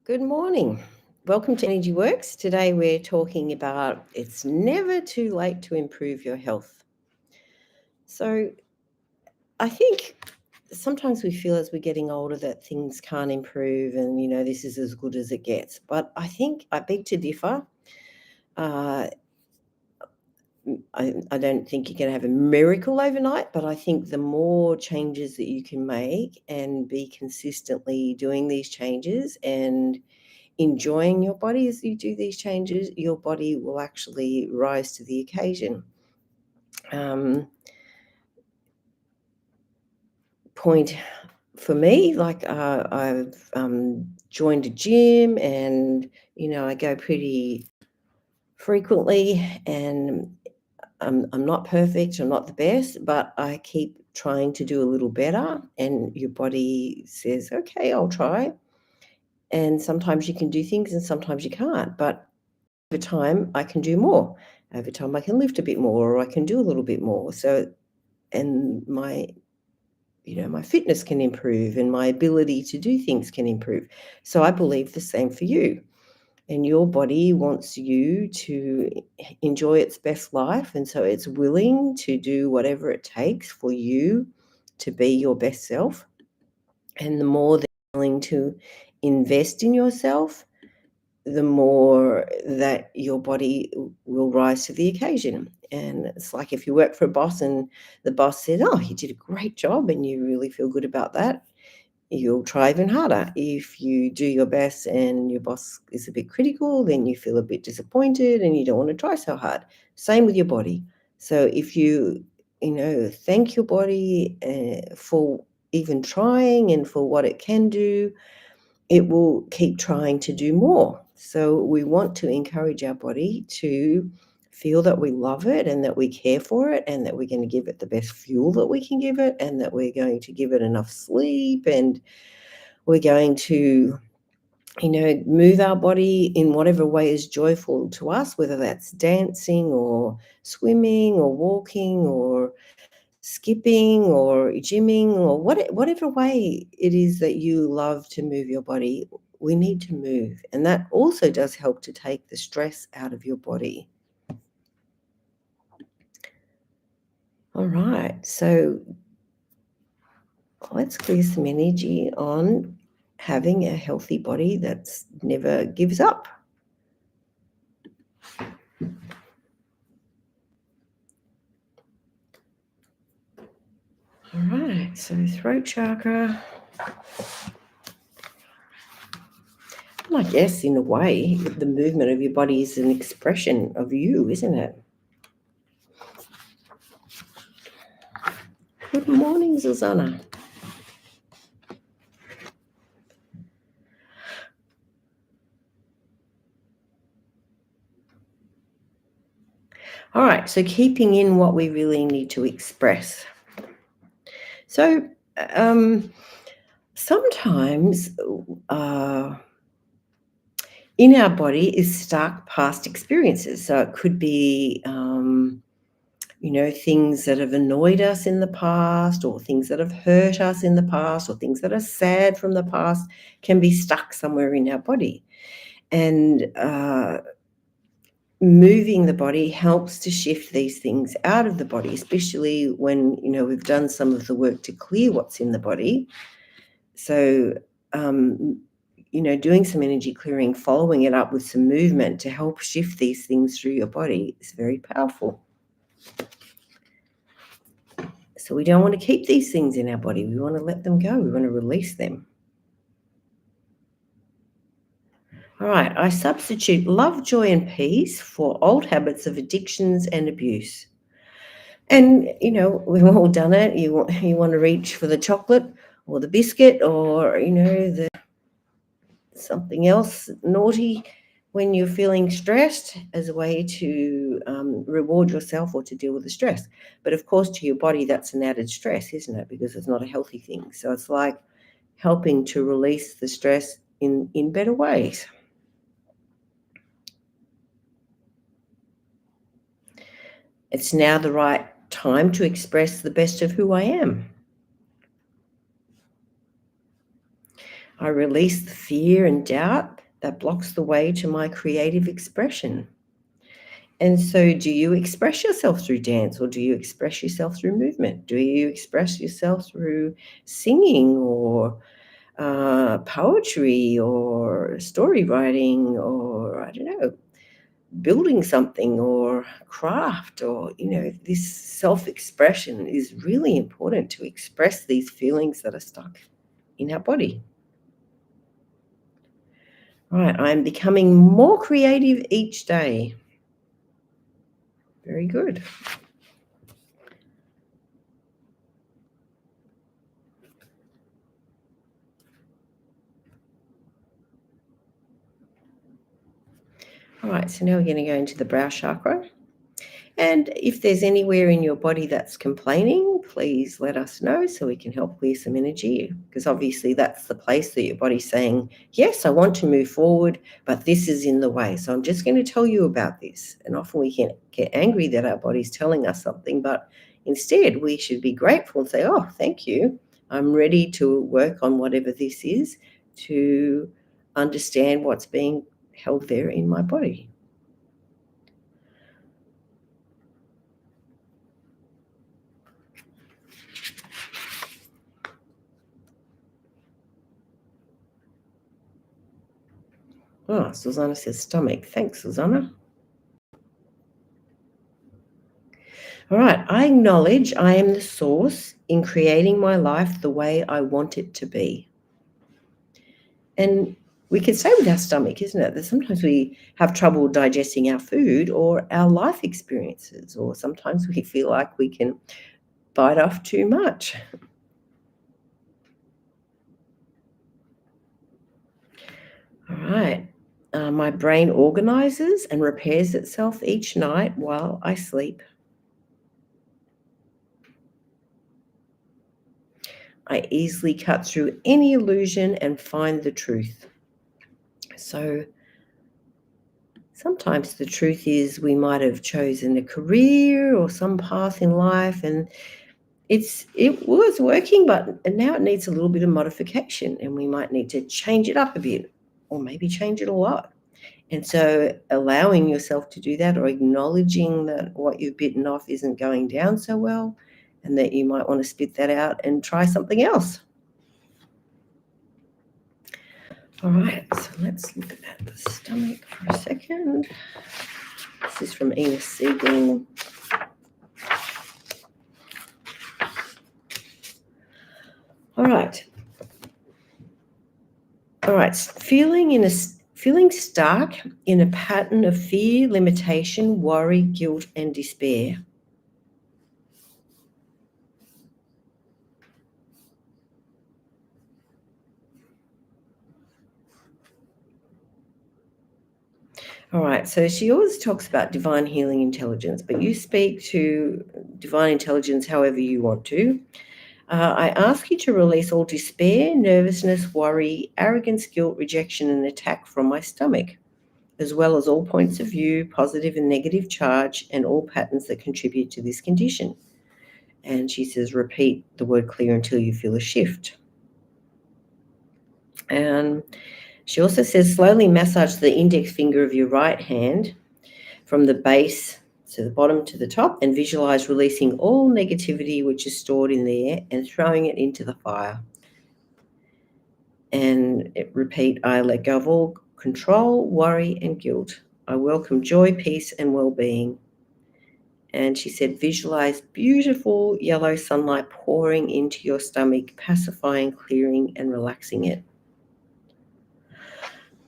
Good morning. Welcome to Energy Works. Today we're talking about it's never too late to improve your health. So I think sometimes we feel as we're getting older that things can't improve and, this is as good as it gets. But I think I beg to differ. Uh, I don't think you're going to have a miracle overnight, but I think the more changes that you can make and be consistently doing these changes and enjoying your body as you do these changes, your body will actually rise to the occasion. Point for me, like I've joined a gym and, I go pretty frequently and I'm not perfect, I'm not the best, but I keep trying to do a little better and your body says, okay, I'll try. And sometimes you can do things and sometimes you can't, but over time I can do more. Over time I can lift a bit more or I can do a little bit more. So, and my fitness can improve and my ability to do things can improve. So I believe the same for you. And your body wants you to enjoy its best life. And so it's willing to do whatever it takes for you to be your best self. And the more they're willing to invest in yourself, the more that your body will rise to the occasion. And it's like if you work for a boss and the boss says, oh, you did a great job and you really feel good about that, you'll try even harder. If you do your best and your boss is a bit critical, then you feel a bit disappointed and you don't want to try so hard. Same with your body. So if you, thank your body for even trying and for what it can do, it will keep trying to do more. So we want to encourage our body to feel that we love it and that we care for it and that we're going to give it the best fuel that we can give it and that we're going to give it enough sleep and we're going to, move our body in whatever way is joyful to us, whether that's dancing or swimming or walking or skipping or gymming or whatever way it is that you love to move your body, we need to move. And that also does help to take the stress out of your body. All right, so let's clear some energy on having a healthy body that's never gives up. All right, so throat chakra. I guess in a way, the movement of your body is an expression of you, isn't it? Good morning, Susanna. All right, so keeping in what we really need to express. So sometimes in our body is stuck past experiences. So it could be, things that have annoyed us in the past or things that have hurt us in the past or things that are sad from the past can be stuck somewhere in our body. And moving the body helps to shift these things out of the body, especially when, we've done some of the work to clear what's in the body. So, doing some energy clearing, following it up with some movement to help shift these things through your body is very powerful. So we don't want to keep these things in our body. We want to let them go. We want to release them. All right, I substitute love, joy, and peace for old habits of addictions and abuse. And, we've all done it. You want to reach for the chocolate or the biscuit or, the something else naughty when you're feeling stressed as a way to reward yourself or to deal with the stress. But, of course, to your body, that's an added stress, isn't it? Because it's not a healthy thing. So it's like helping to release the stress in better ways. It's now the right time to express the best of who I am. I release the fear and doubt that blocks the way to my creative expression. And so, do you express yourself through dance, or do you express yourself through movement? Do you express yourself through singing, or poetry, or story writing, or I don't know, building something, or craft, or this self-expression is really important to express these feelings that are stuck in our body. All right, I'm becoming more creative each day. Very good. All right, so now we're going to go into the brow chakra. And if there's anywhere in your body that's complaining, please let us know so we can help clear some energy, because obviously that's the place that your body's saying, yes, I want to move forward, but this is in the way. So I'm just going to tell you about this. And often we can get angry that our body's telling us something, but instead we should be grateful and say, oh, thank you. I'm ready to work on whatever this is to understand what's being held there in my body. Ah, Susanna says stomach. Thanks, Susanna. All right. I acknowledge I am the source in creating my life the way I want it to be. And we can say with our stomach, isn't it, that sometimes we have trouble digesting our food or our life experiences, or sometimes we feel like we can bite off too much. All right. My brain organizes and repairs itself each night while I sleep. I easily cut through any illusion and find the truth. So sometimes the truth is we might have chosen a career or some path in life, and it was working, but now it needs a little bit of modification, and we might need to change it up a bit, or maybe change it a lot. And so allowing yourself to do that, or acknowledging that what you've bitten off isn't going down so well, and that you might want to spit that out and try something else. All right, so let's look at the stomach for a second. This is from Ina Siegel. All right. Feeling stuck in a pattern of fear, limitation, worry, guilt, and despair. All right, so she always talks about divine healing intelligence, but you speak to divine intelligence however you want to. I ask you to release all despair, nervousness, worry, arrogance, guilt, rejection, and attack from my stomach, as well as all points of view, positive and negative charge, and all patterns that contribute to this condition. And she says, repeat the word clear until you feel a shift. And she also says, slowly massage the index finger of your right hand from the base to the bottom to the top, and visualize releasing all negativity which is stored in there and throwing it into the fire. And repeat, I let go of all control, worry, and guilt. I welcome joy, peace, and well-being. And she said, visualize beautiful yellow sunlight pouring into your stomach, pacifying, clearing, and relaxing it.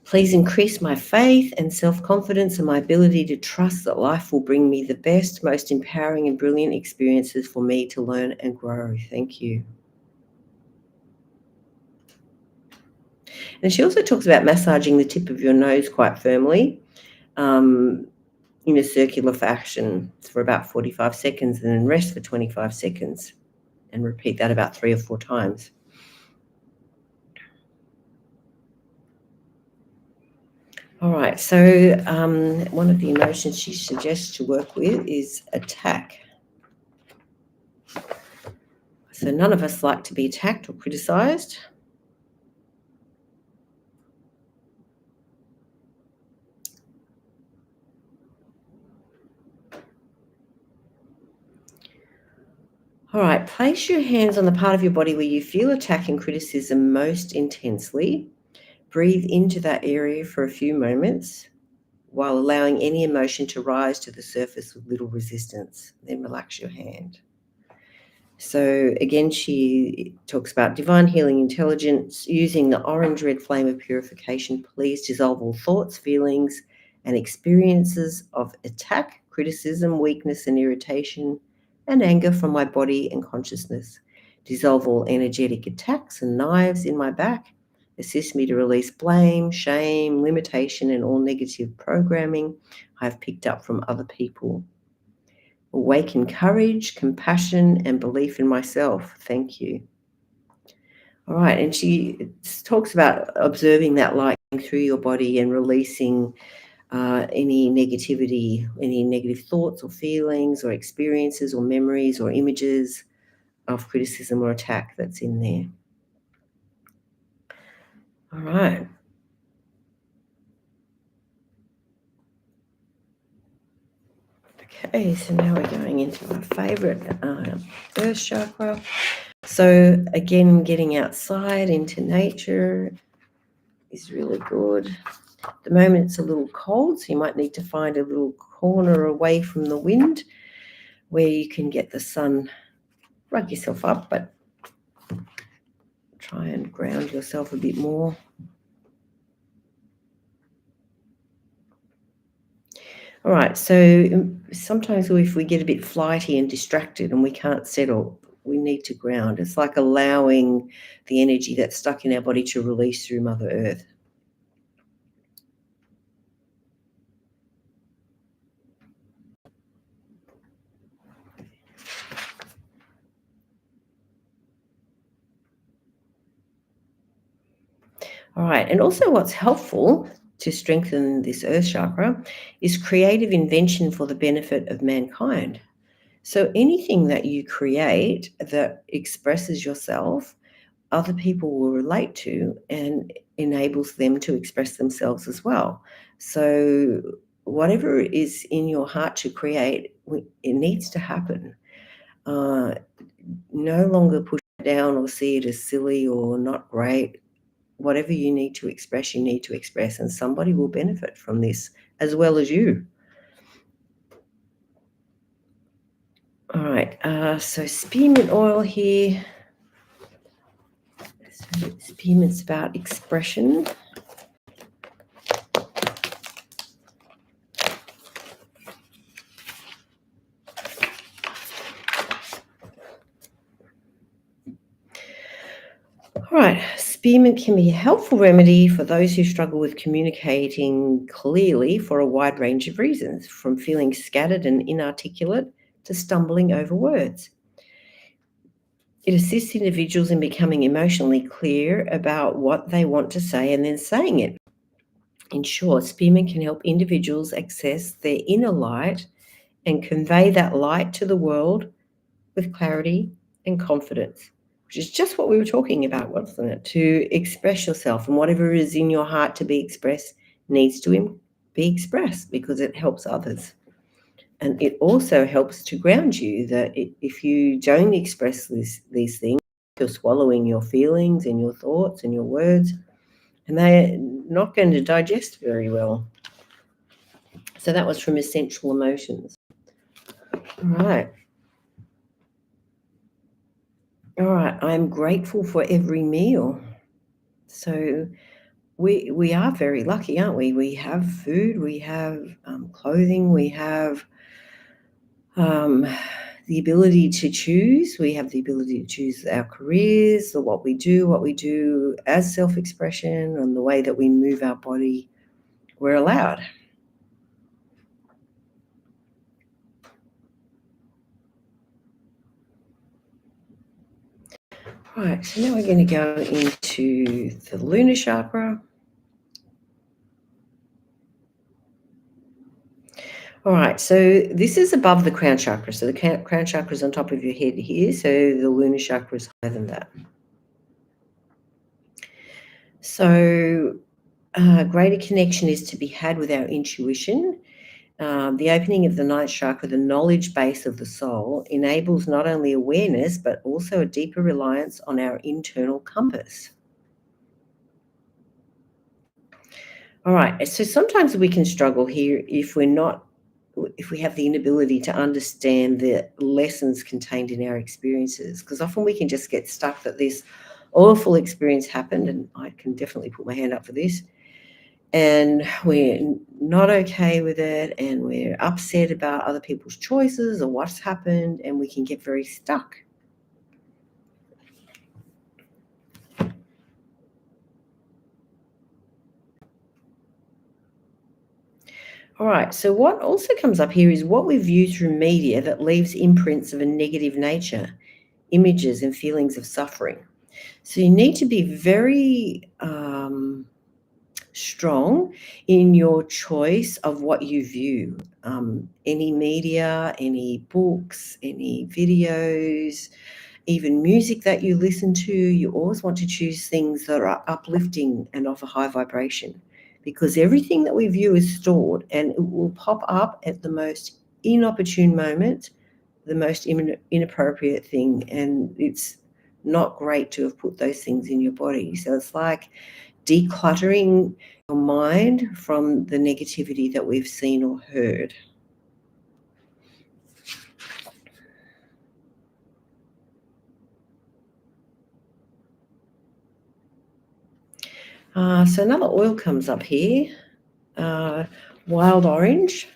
Please increase my faith and self-confidence and my ability to trust that life will bring me the best, most empowering and brilliant experiences for me to learn and grow. Thank you. And she also talks about massaging the tip of your nose quite firmly in a circular fashion for about 45 seconds, and then rest for 25 seconds, and repeat that about 3 or 4 times. All right, so one of the emotions she suggests to work with is attack. So none of us like to be attacked or criticised. All right, place your hands on the part of your body where you feel attack and criticism most intensely. Breathe into that area for a few moments while allowing any emotion to rise to the surface with little resistance. Then relax your hand. So again, she talks about divine healing intelligence using the orange red flame of purification. Please dissolve all thoughts, feelings, and experiences of attack, criticism, weakness, and irritation, and anger from my body and consciousness. Dissolve all energetic attacks and knives in my back. Assist me to release blame, shame, limitation, and all negative programming I've picked up from other people. Awaken courage, compassion, and belief in myself. Thank you. All right. And she talks about observing that light going through your body and releasing any negativity, any negative thoughts or feelings or experiences or memories or images of criticism or attack that's in there. All right. Okay, so now we're going into our favorite earth chakra. So again, getting outside into nature is really good. At the moment it's a little cold, so you might need to find a little corner away from the wind where you can get the sun. Rug yourself up, but try and ground yourself a bit more. All right, so sometimes if we get a bit flighty and distracted and we can't settle, we need to ground. It's like allowing the energy that's stuck in our body to release through Mother Earth. All right, and also what's helpful to strengthen this earth chakra is creative invention for the benefit of mankind. So anything that you create that expresses yourself, other people will relate to and enables them to express themselves as well. So whatever is in your heart to create, it needs to happen. No longer push it down or see it as silly or not great. Whatever you need to express, you need to express, and somebody will benefit from this as well as you. All right, so spearmint oil here. So spearmint's about expression. All right, spearmint can be a helpful remedy for those who struggle with communicating clearly for a wide range of reasons, from feeling scattered and inarticulate to stumbling over words. It assists individuals in becoming emotionally clear about what they want to say and then saying it. In short, spearmint can help individuals access their inner light and convey that light to the world with clarity and confidence, which is just what we were talking about, wasn't it? To express yourself, and whatever is in your heart to be expressed needs to be expressed because it helps others. And it also helps to ground you that if you don't express these things, you're swallowing your feelings and your thoughts and your words, and they're not going to digest very well. So that was from Essential Emotions. All right. All right. I'm grateful for every meal. So we are very lucky, aren't we? We have food, we have clothing, we have the ability to choose. We have the ability to choose our careers, or what we do as self-expression, and the way that we move our body. We're allowed. Right, so now we're going to go into the lunar chakra. All right, so this is above the crown chakra. So the crown chakra is on top of your head here. So the lunar chakra is higher than that. So greater connection is to be had with our intuition. The opening of the ninth chakra, the knowledge base of the soul, enables not only awareness, but also a deeper reliance on our internal compass. All right, so sometimes we can struggle here if we have the inability to understand the lessons contained in our experiences, because often we can just get stuck that this awful experience happened, and I can definitely put my hand up for this, and we're not okay with it, and we're upset about other people's choices or what's happened, and we can get very stuck. All right, so what also comes up here is what we view through media that leaves imprints of a negative nature, images and feelings of suffering. So you need to be very strong in your choice of what you view. Any media, any books, any videos, even music that you listen to, you always want to choose things that are uplifting and of a high vibration, because everything that we view is stored and it will pop up at the most inopportune moment, the most inappropriate thing, and it's not great to have put those things in your body. So it's like decluttering your mind from the negativity that we've seen or heard. So another oil comes up here, wild orange.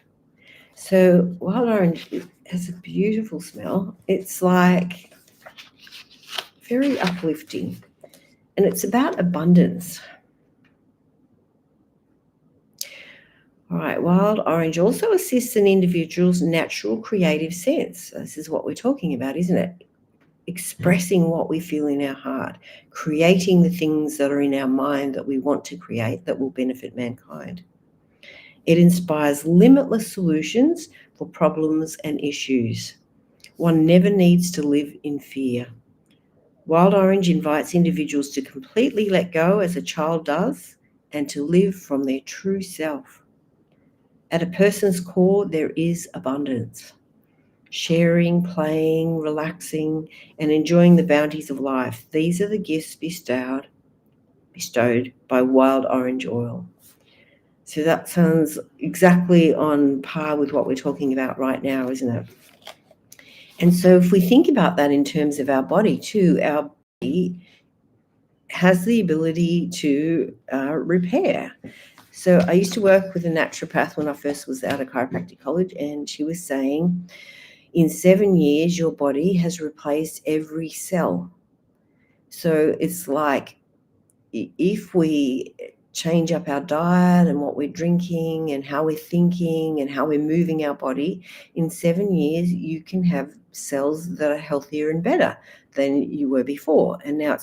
So wild orange has a beautiful smell. It's like very uplifting, and it's about abundance. All right, wild orange also assists an individual's natural creative sense. This is what we're talking about, isn't it? Expressing what we feel in our heart, creating the things that are in our mind that we want to create that will benefit mankind. It inspires limitless solutions for problems and issues. One never needs to live in fear. Wild orange invites individuals to completely let go as a child does and to live from their true self. At a person's core, there is abundance. Sharing, playing, relaxing, and enjoying the bounties of life. These are the gifts bestowed by wild orange oil. So that sounds exactly on par with what we're talking about right now, isn't it? And so if we think about that in terms of our body too, our body has the ability to repair. So I used to work with a naturopath when I first was out of chiropractic college, and she was saying, in 7 years, your body has replaced every cell. So it's like if we change up our diet and what we're drinking and how we're thinking and how we're moving our body, in 7 years, you can have cells that are healthier and better than you were before. And now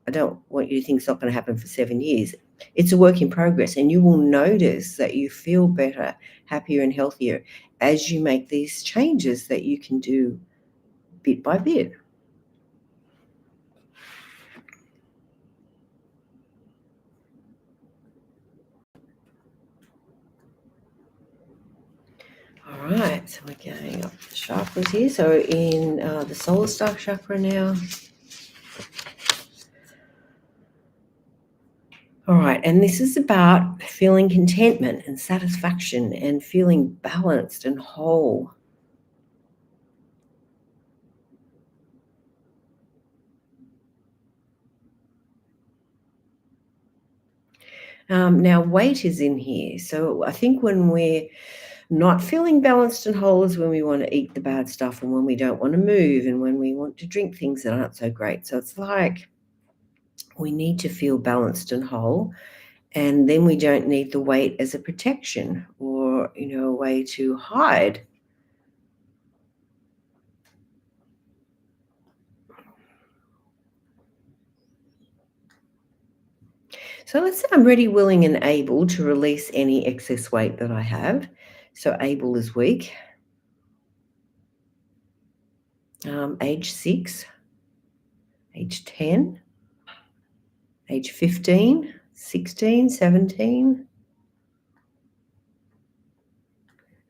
I don't want you to think it's not going to happen for 7 years. It's a work in progress, and you will notice that you feel better, happier and healthier as you make these changes that you can do bit by bit. All right, so we're going up the chakras here. So in the solar star chakra now. All right, and this is about feeling contentment and satisfaction and feeling balanced and whole. Now, weight is in here. So I think when we're not feeling balanced and whole is when we want to eat the bad stuff and when we don't want to move and when we want to drink things that aren't so great. So it's like we need to feel balanced and whole, and then we don't need the weight as a protection or, a way to hide. So let's say I'm ready, willing, and able to release any excess weight that I have. So able is weak. Age 6, age 10, age 15, 16, 17,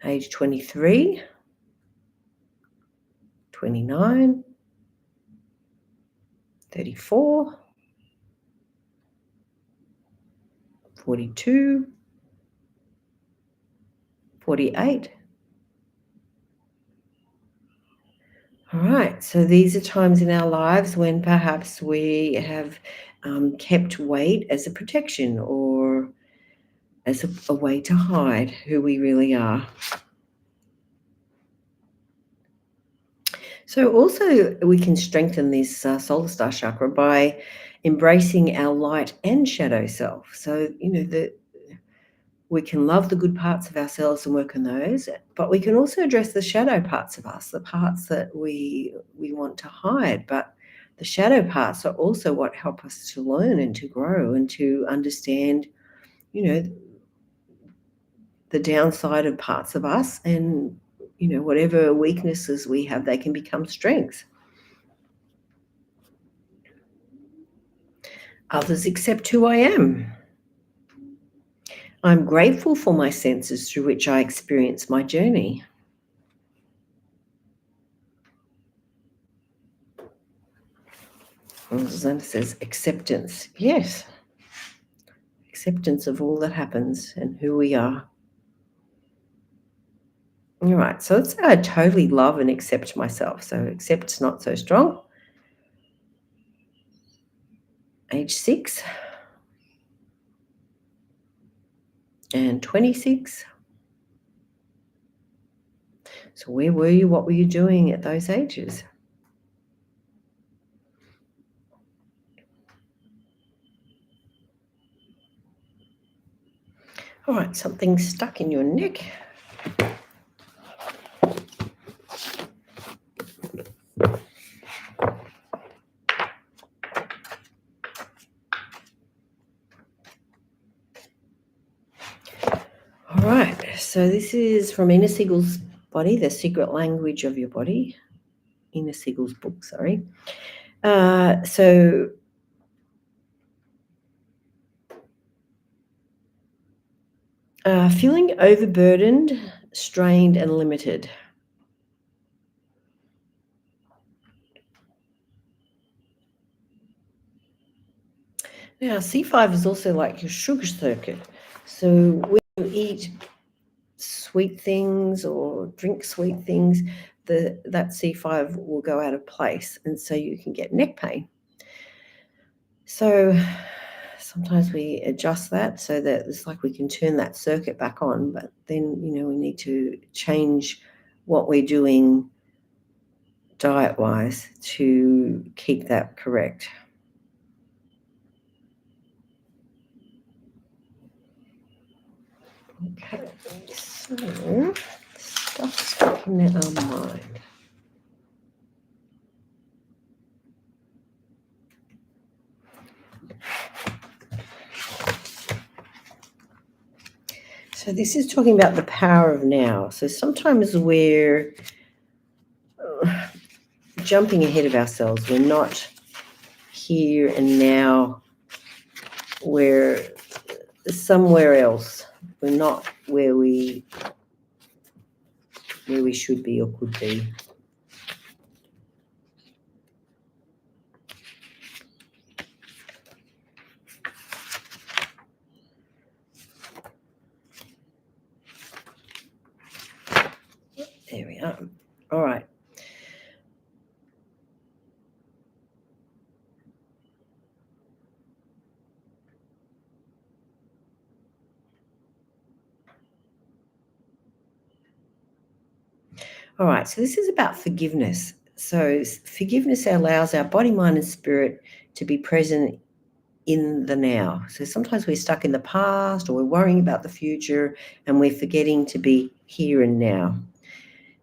age 23, 29, 34, 42, 48. All right, so these are times in our lives when perhaps we have kept weight as a protection or as a way to hide who we really are. So also we can strengthen this solar star chakra by embracing our light and shadow self. So, we can love the good parts of ourselves and work on those, but we can also address the shadow parts of us, the parts that we want to hide. But the shadow parts are also what help us to learn and to grow and to understand, you know, the downside of parts of us, and whatever weaknesses we have, they can become strengths. Others accept who I am. I'm grateful for my senses through which I experience my journey. And Susanna says acceptance. Yes, acceptance of all that happens and who we are. All right, so let's say I totally love and accept myself. So accept's not so strong. Age 6 and 26. So where were you? What were you doing at those ages? All right, something stuck in your neck. All right, so this is from Inner Siegel's body, The Secret Language of Your Body. Inner Siegel's book, sorry. So feeling overburdened, strained, and limited. Now, C5 is also like your sugar circuit. So when you eat sweet things or drink sweet things, that C5 will go out of place, and so you can get neck pain. So sometimes we adjust that so that it's like we can turn that circuit back on, but then, we need to change what we're doing diet-wise to keep that correct. Okay, so stuff stuck in our mind. So this is talking about the power of now. So sometimes we're jumping ahead of ourselves. We're not here and now. We're somewhere else. We're not where we should be or could be. There we are. All right. All right, so this is about forgiveness. So forgiveness allows our body, mind, and spirit to be present in the now. So sometimes we're stuck in the past, or we're worrying about the future, and we're forgetting to be here and now.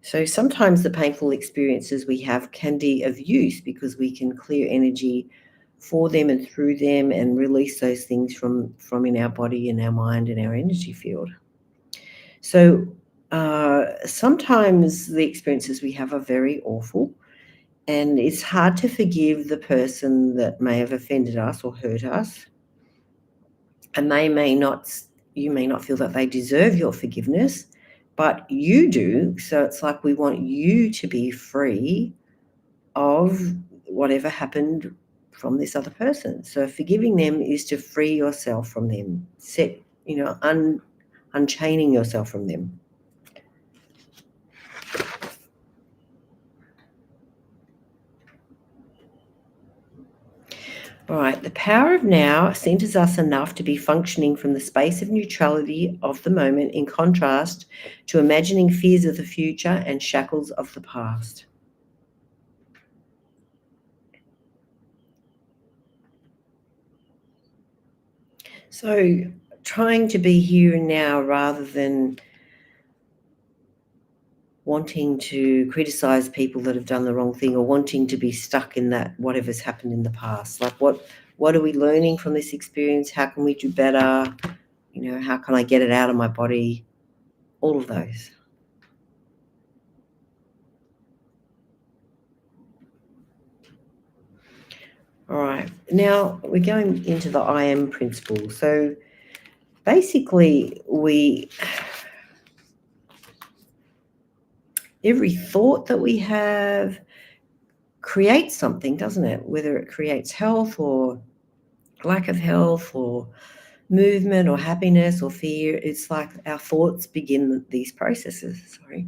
So sometimes the painful experiences we have can be of use because we can clear energy for them and through them and release those things from in our body and our mind and our energy field. So sometimes the experiences we have are very awful, and it's hard to forgive the person that may have offended us or hurt us. And you may not feel that they deserve your forgiveness, but you do. So it's like we want you to be free of whatever happened from this other person. So forgiving them is to free yourself from them, unchaining yourself from them. All right, the power of now centers us enough to be functioning from the space of neutrality of the moment, in contrast to imagining fears of the future and shackles of the past. So trying to be here and now rather than wanting to criticize people that have done the wrong thing, or wanting to be stuck in that whatever's happened in the past. Like what are we learning from this experience? How can we do better? How can I get it out of my body? All of those. All right. Now we're going into the I am principle. So basically every thought that we have creates something, doesn't it? Whether it creates health or lack of health or movement or happiness or fear, it's like our thoughts begin these processes. Sorry.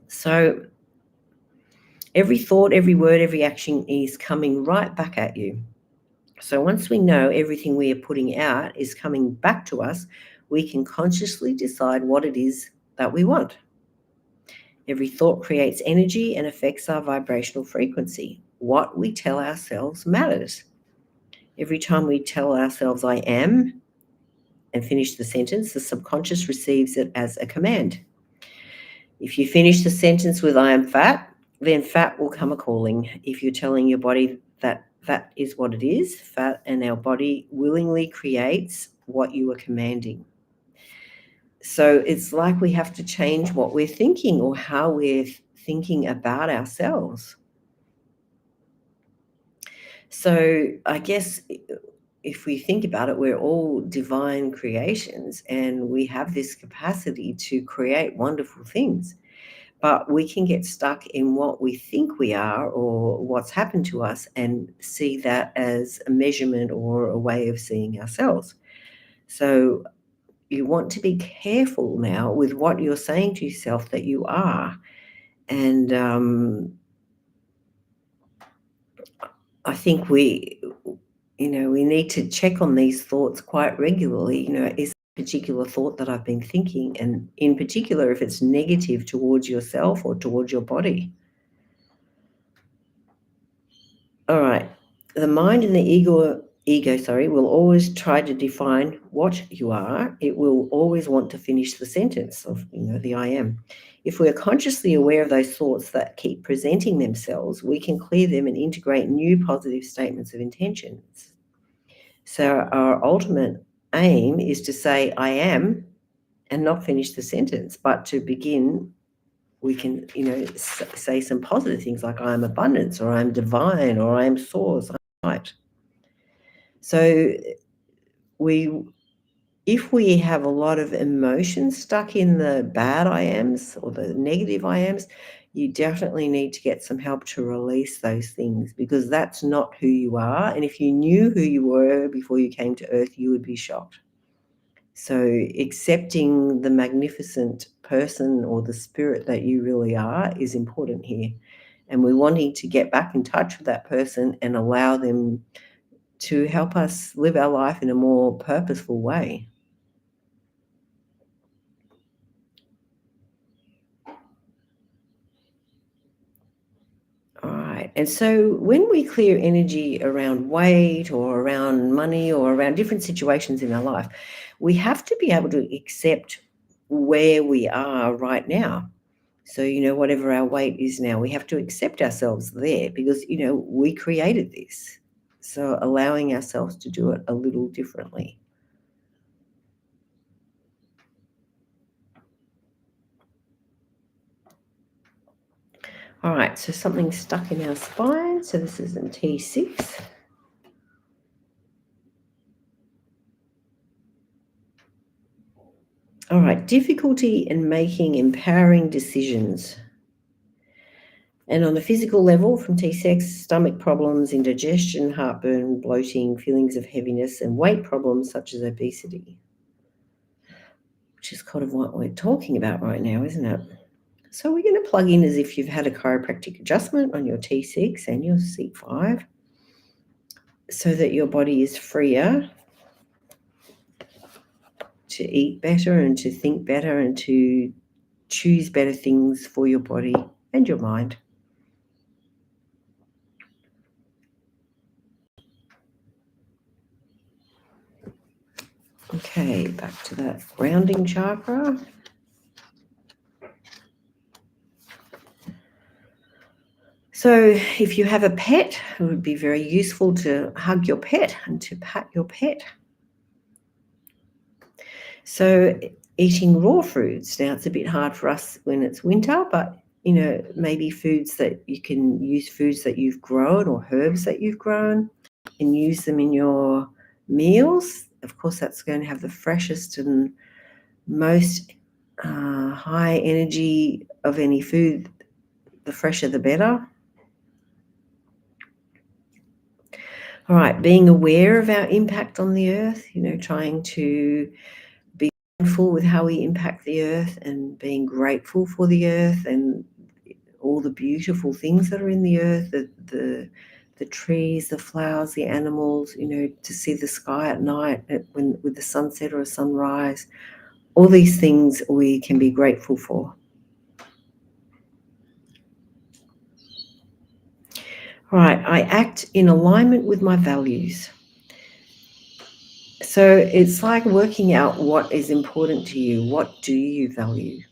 So every thought, every word, every action is coming right back at you. So once we know everything we are putting out is coming back to us, we can consciously decide what it is that we want. Every thought creates energy and affects our vibrational frequency. What we tell ourselves matters. Every time we tell ourselves, I am, and finish the sentence, the subconscious receives it as a command. If you finish the sentence with I am fat, then fat will come a calling. If you're telling your body that that is what it is, fat, and our body willingly creates what you are commanding. So it's like we have to change what we're thinking or how we're thinking about ourselves. So I guess if we think about it, we're all divine creations and we have this capacity to create wonderful things. But we can get stuck in what we think we are or what's happened to us and see that as a measurement or a way of seeing ourselves. So you want to be careful now with what you're saying to yourself that you are. And I think we need to check on these thoughts quite regularly. Is a particular thought that I've been thinking, and in particular, if it's negative towards yourself or towards your body. All right. The mind and the ego, will always try to define what you are. It will always want to finish the sentence of, the I am. If we're consciously aware of those thoughts that keep presenting themselves, we can clear them and integrate new positive statements of intentions. So our ultimate aim is to say I am and not finish the sentence, but to begin, we can, say some positive things like I am abundance, or I am divine, or I am source, I'm light. So if we have a lot of emotion stuck in the bad I ams or the negative I ams, you definitely need to get some help to release those things, because that's not who you are. And if you knew who you were before you came to Earth, you would be shocked. So accepting the magnificent person or the spirit that you really are is important here. And we're wanting to get back in touch with that person and allow them to help us live our life in a more purposeful way. All right. And so when we clear energy around weight or around money or around different situations in our life, we have to be able to accept where we are right now. So, whatever our weight is now, we have to accept ourselves there, because, we created this. So allowing ourselves to do it a little differently. All right, so something stuck in our spine. So this is in T6. All right, difficulty in making empowering decisions. And on the physical level, from T6, stomach problems, indigestion, heartburn, bloating, feelings of heaviness, and weight problems such as obesity, which is kind of what we're talking about right now, isn't it? So we're going to plug in as if you've had a chiropractic adjustment on your T6 and your C5 so that your body is freer to eat better and to think better and to choose better things for your body and your mind. Okay, back to that grounding chakra. So if you have a pet, it would be very useful to hug your pet and to pat your pet. So eating raw foods. Now, it's a bit hard for us when it's winter, but maybe foods that you can use, foods that you've grown or herbs that you've grown, and use them in your meals. Of course, that's going to have the freshest and most high energy of any food. The fresher, the better. All right, being aware of our impact on the earth, trying to be mindful with how we impact the earth and being grateful for the earth and all the beautiful things that are in the earth, the trees, the flowers, the animals, to see the sky at night with the sunset or a sunrise. All these things we can be grateful for. All right, I act in alignment with my values. So it's like working out what is important to you, what do you value,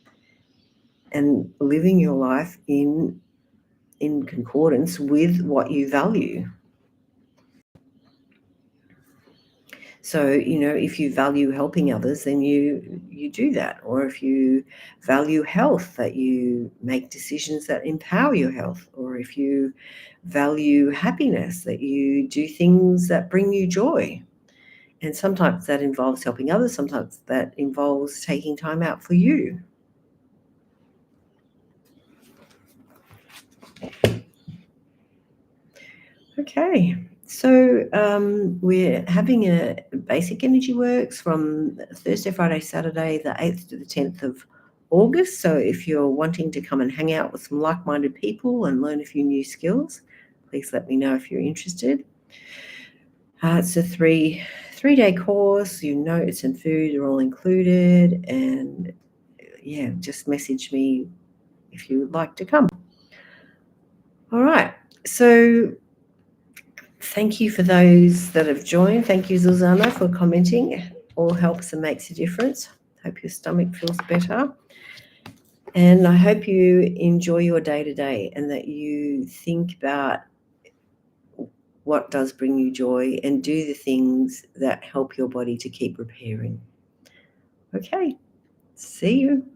and living your life in concordance with what you value. So, if you value helping others, then you do that. Or if you value health, that you make decisions that empower your health. Or if you value happiness, that you do things that bring you joy. And sometimes that involves helping others. Sometimes that involves taking time out for you. Okay. So we're having a basic energy works from Thursday, Friday, Saturday, the 8th to the 10th of August. So if you're wanting to come and hang out with some like-minded people and learn a few new skills, please let me know if you're interested. It's a three-day course. Your notes and food are all included. And yeah, just message me if you would like to come. All right. So thank you for those that have joined. Thank you, Zuzana, for commenting. All helps and makes a difference. Hope your stomach feels better. And I hope you enjoy your day-to-day and that you think about what does bring you joy and do the things that help your body to keep repairing. Okay, see you.